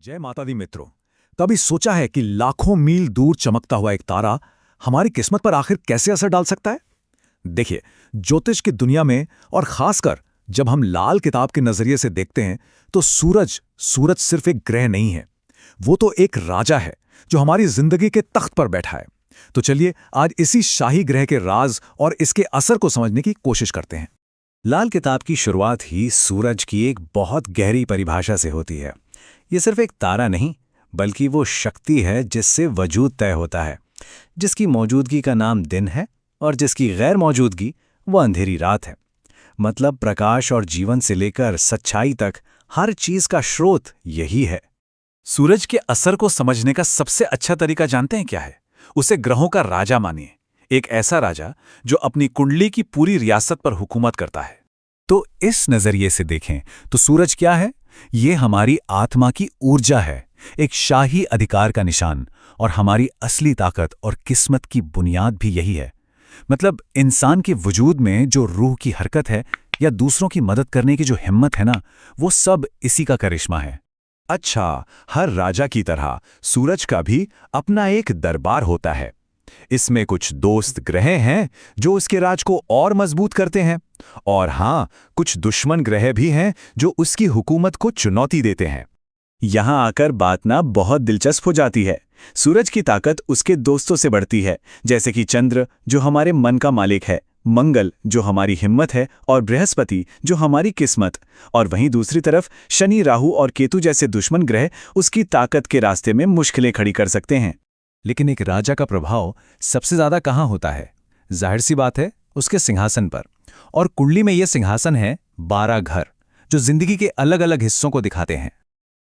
जय माता दी मित्रों। कभी सोचा है कि लाखों मील दूर चमकता हुआ एक तारा हमारी किस्मत पर आखिर कैसे असर डाल सकता है? देखिए, ज्योतिष की दुनिया में और खासकर जब हम लाल किताब के नजरिए से देखते हैं तो सूरज सिर्फ एक ग्रह नहीं है, वो तो एक राजा है जो हमारी जिंदगी के तख्त पर बैठा है। तो चलिए आज इसी शाही ग्रह के राज और इसके असर को समझने की कोशिश करते हैं। लाल किताब की शुरुआत ही सूरज की एक बहुत गहरी परिभाषा से होती है। ये सिर्फ एक तारा नहीं, बल्कि वो शक्ति है जिससे वजूद तय होता है, जिसकी मौजूदगी का नाम दिन है और जिसकी गैर मौजूदगी वो अंधेरी रात है। मतलब प्रकाश और जीवन से लेकर सच्चाई तक हर चीज का स्रोत यही है। सूरज के असर को समझने का सबसे अच्छा तरीका जानते हैं क्या है? उसे ग्रहों का राजा मानिए, एक ऐसा राजा जो अपनी कुंडली की पूरी रियासत पर हुकूमत करता है। तो इस नजरिए से देखें तो सूरज क्या है? ये हमारी आत्मा की ऊर्जा है, एक शाही अधिकार का निशान, और हमारी असली ताकत और किस्मत की बुनियाद भी यही है। मतलब इंसान के वजूद में जो रूह की हरकत है या दूसरों की मदद करने की जो हिम्मत है ना, वो सब इसी का करिश्मा है। अच्छा, हर राजा की तरह सूरज का भी अपना एक दरबार होता है। इसमें कुछ दोस्त ग्रह हैं जो उसके राज को और मजबूत करते हैं, और हाँ, कुछ दुश्मन ग्रह भी हैं जो उसकी हुकूमत को चुनौती देते हैं। यहां आकर बात ना बहुत दिलचस्प हो जाती है। सूरज की ताकत उसके दोस्तों से बढ़ती है, जैसे कि चंद्र जो हमारे मन का मालिक है, मंगल जो हमारी हिम्मत है, और बृहस्पति जो हमारी किस्मत। और वहीं दूसरी तरफ शनि, राहु और केतु जैसे दुश्मन ग्रह उसकी ताकत के रास्ते में मुश्किलें खड़ी कर सकते हैं। लेकिन एक राजा का प्रभाव सबसे ज्यादा कहाँ होता है? जाहिर सी बात है, उसके सिंहासन पर। और कुंडली में यह सिंहासन है 12 घर, जो जिंदगी के अलग अलग हिस्सों को दिखाते हैं।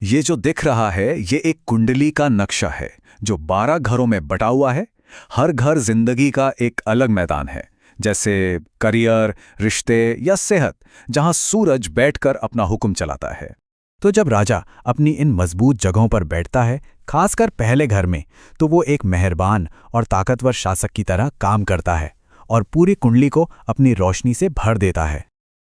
ये जो दिख रहा है, ये एक कुंडली का नक्शा है जो 12 घरों में बटा हुआ है। हर घर जिंदगी का एक अलग मैदान है, जैसे करियर, रिश्ते या सेहत, जहां सूरज बैठकर अपना हुक्म चलाता है। तो जब राजा अपनी इन मजबूत जगहों पर बैठता है, खासकर पहले घर में, तो वो एक मेहरबान और ताकतवर शासक की तरह काम करता है और पूरी कुंडली को अपनी रोशनी से भर देता है।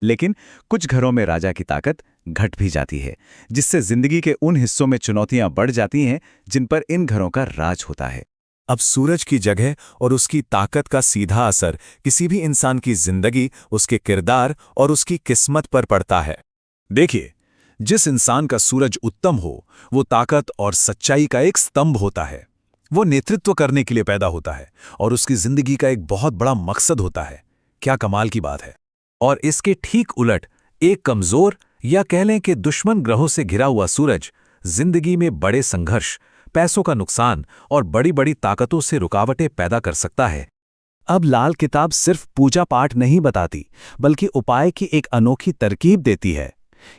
लेकिन कुछ घरों में राजा की ताकत घट भी जाती है, जिससे जिंदगी के उन हिस्सों में चुनौतियां बढ़ जाती हैं जिन पर इन घरों का राज होता है। अब सूरज की जगह और उसकी ताकत का सीधा असर किसी भी इंसान की जिंदगी, उसके किरदार और उसकी किस्मत पर पड़ता है। देखिए, जिस इंसान का सूरज उत्तम हो, वो ताकत और सच्चाई का एक स्तंभ होता है। वो नेतृत्व करने के लिए पैदा होता है और उसकी जिंदगी का एक बहुत बड़ा मकसद होता है। क्या कमाल की बात है। और इसके ठीक उलट एक कमजोर या कह लें कि दुश्मन ग्रहों से घिरा हुआ सूरज जिंदगी में बड़े संघर्ष, पैसों का नुकसान और बड़ी बड़ी ताकतों से रुकावटें पैदा कर सकता है। अब लाल किताब सिर्फ पूजा पाठ नहीं बताती, बल्कि उपाय की एक अनोखी तरकीब देती है।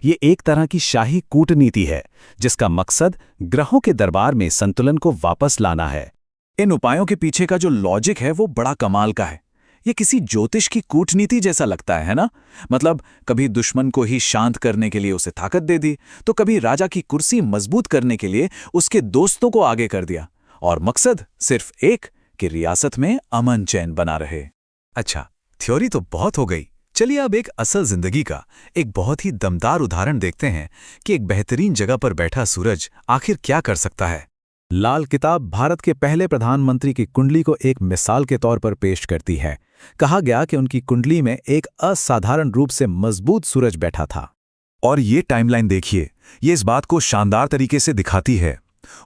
ये एक तरह की शाही कूटनीति है, जिसका मकसद ग्रहों के दरबार में संतुलन को वापस लाना है। इन उपायों के पीछे का जो लॉजिक है वो बड़ा कमाल का है। ये किसी ज्योतिष की कूटनीति जैसा लगता है ना? मतलब कभी दुश्मन को ही शांत करने के लिए उसे ताकत दे दी, तो कभी राजा की कुर्सी मजबूत करने के लिए उसके दोस्तों को आगे कर दिया, और मकसद सिर्फ एक, कि रियासत में अमन चैन बना रहे। अच्छा, थ्योरी तो बहुत हो गई। चलिए अब एक असल जिंदगी का एक बहुत ही दमदार उदाहरण देखते हैं कि एक बेहतरीन जगह पर बैठा सूरज आखिर क्या कर सकता है। लाल किताब भारत के पहले प्रधानमंत्री की कुंडली को एक मिसाल के तौर पर पेश करती है। कहा गया कि उनकी कुंडली में एक असाधारण रूप से मजबूत सूरज बैठा था। और ये टाइमलाइन देखिए, ये इस बात को शानदार तरीके से दिखाती है।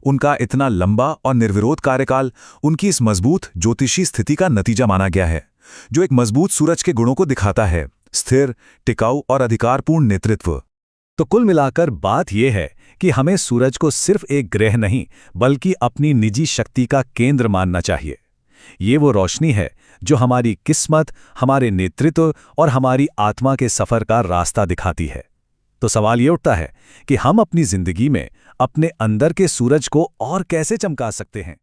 उनका इतना लंबा और निर्विरोध कार्यकाल उनकी इस मजबूत ज्योतिषी स्थिति का नतीजा माना गया है, जो एक मजबूत सूरज के गुणों को दिखाता है: स्थिर, टिकाऊ और अधिकारपूर्ण नेतृत्व। तो कुल मिलाकर बात यह है कि हमें सूरज को सिर्फ एक ग्रह नहीं, बल्कि अपनी निजी शक्ति का केंद्र मानना चाहिए। ये वो रोशनी है जो हमारी किस्मत, हमारे नेतृत्व और हमारी आत्मा के सफर का रास्ता दिखाती है। तो सवाल ये उठता है कि हम अपनी जिंदगी में अपने अंदर के सूरज को और कैसे चमका सकते हैं।